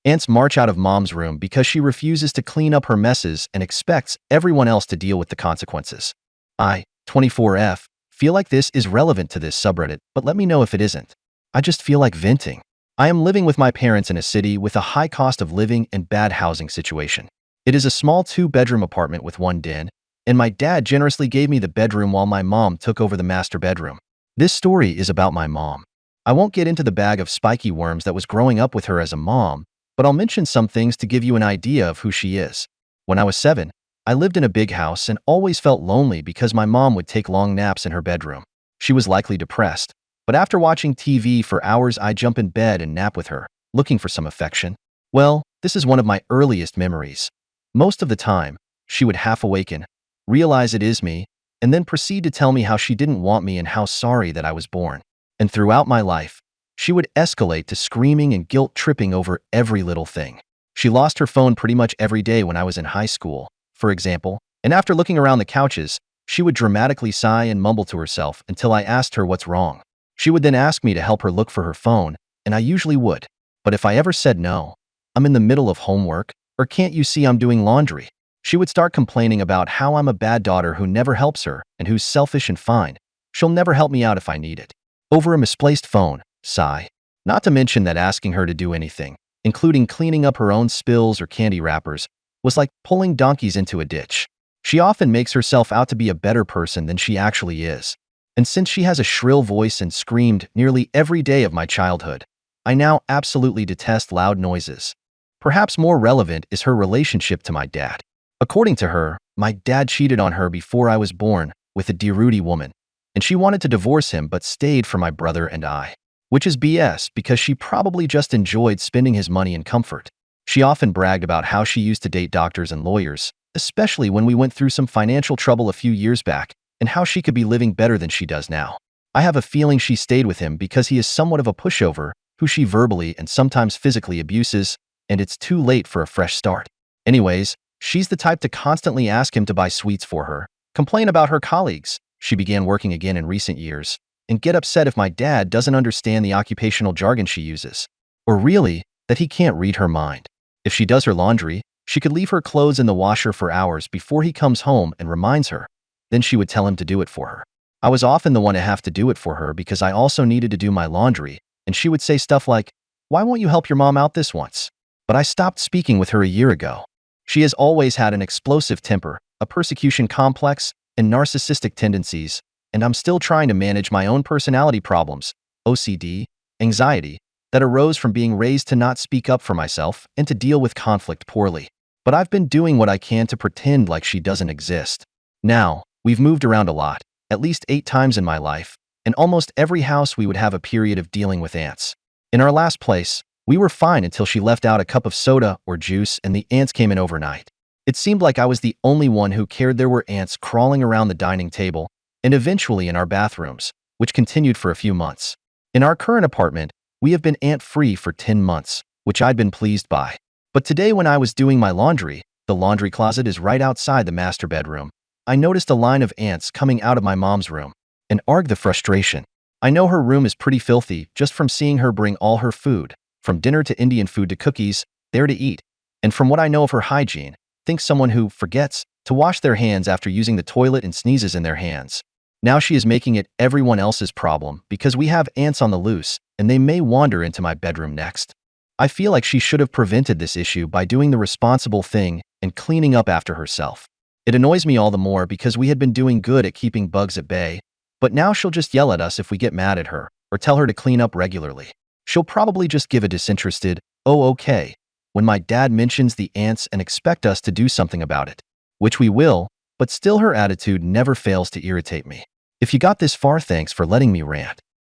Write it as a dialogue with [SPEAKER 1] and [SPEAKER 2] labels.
[SPEAKER 1] Ants march out of mom's room because she refuses to clean up her messes and expects everyone else to deal with the consequences. I, 24F, feel like this is relevant to this subreddit, but let me know if it isn't. I just feel like venting. I am living with my parents in a city with a high cost of living and bad housing situation. It is a small 2-bedroom apartment with 1 den, and my dad generously gave me the bedroom while my mom took over the master bedroom. This story is about my mom. I won't get into the bag of spiky worms that was growing up with her as a mom, but I'll mention some things to give you an idea of who she is. When I was 7, I lived in a big house and always felt lonely because my mom would take long naps in her bedroom. She was likely depressed, but after watching TV for hours, I'd jump in bed and nap with her, looking for some affection. Well, this is one of my earliest memories. Most of the time, she would half awaken, realize it is me, and then proceed to tell me how she didn't want me and how sorry that I was born. And throughout my life, she would escalate to screaming and guilt-tripping over every little thing. She lost her phone pretty much every day when I was in high school, for example, and after looking around the couches, she would dramatically sigh and mumble to herself until I asked her what's wrong. She would then ask me to help her look for her phone, and I usually would. But if I ever said no, I'm in the middle of homework, or can't you see I'm doing laundry, she would start complaining about how I'm a bad daughter who never helps her and who's selfish and fine. She'll never help me out if I need it. Over a misplaced phone, sigh. Not to mention that asking her to do anything, including cleaning up her own spills or candy wrappers, was like pulling donkeys into a ditch. She often makes herself out to be a better person than she actually is. And since she has a shrill voice and screamed nearly every day of my childhood, I now absolutely detest loud noises. Perhaps more relevant is her relationship to my dad. According to her, my dad cheated on her before I was born with a Diruti woman, and she wanted to divorce him but stayed for my brother and I. Which is BS because she probably just enjoyed spending his money in comfort. She often bragged about how she used to date doctors and lawyers, especially when we went through some financial trouble a few years back, and how she could be living better than she does now. I have a feeling she stayed with him because he is somewhat of a pushover who she verbally and sometimes physically abuses, and it's too late for a fresh start. Anyways, she's the type to constantly ask him to buy sweets for her, complain about her colleagues. She began working again in recent years, and get upset if my dad doesn't understand the occupational jargon she uses, or really, that he can't read her mind. If she does her laundry, she could leave her clothes in the washer for hours before he comes home and reminds her. Then she would tell him to do it for her. I was often the one to have to do it for her because I also needed to do my laundry, and she would say stuff like, "Why won't you help your mom out this once?" But I stopped speaking with her a year ago. She has always had an explosive temper, a persecution complex, and narcissistic tendencies, and I'm still trying to manage my own personality problems, OCD, anxiety, that arose from being raised to not speak up for myself and to deal with conflict poorly. But I've been doing what I can to pretend like she doesn't exist. Now, we've moved around a lot, at least 8 times in my life, and almost every house we would have a period of dealing with ants. In our last place, we were fine until she left out a cup of soda or juice and the ants came in overnight. It seemed like I was the only one who cared. There were ants crawling around the dining table, and eventually in our bathrooms, which continued for a few months. In our current apartment, we have been ant-free for 10 months, which I'd been pleased by. But today when I was doing my laundry, the laundry closet is right outside the master bedroom, I noticed a line of ants coming out of my mom's room. And arg the frustration. I know her room is pretty filthy just from seeing her bring all her food, from dinner to Indian food to cookies, there to eat. And from what I know of her hygiene, think someone who forgets to wash their hands after using the toilet and sneezes in their hands. Now she is making it everyone else's problem because we have ants on the loose and they may wander into my bedroom next. I feel like she should have prevented this issue by doing the responsible thing and cleaning up after herself. It annoys me all the more because we had been doing good at keeping bugs at bay, but now she'll just yell at us if we get mad at her or tell her to clean up regularly. She'll probably just give a disinterested, "Oh, okay," when my dad mentions the ants and expect us to do something about it, which we will, but still her attitude never fails to irritate me. If you got this far, thanks for letting me rant.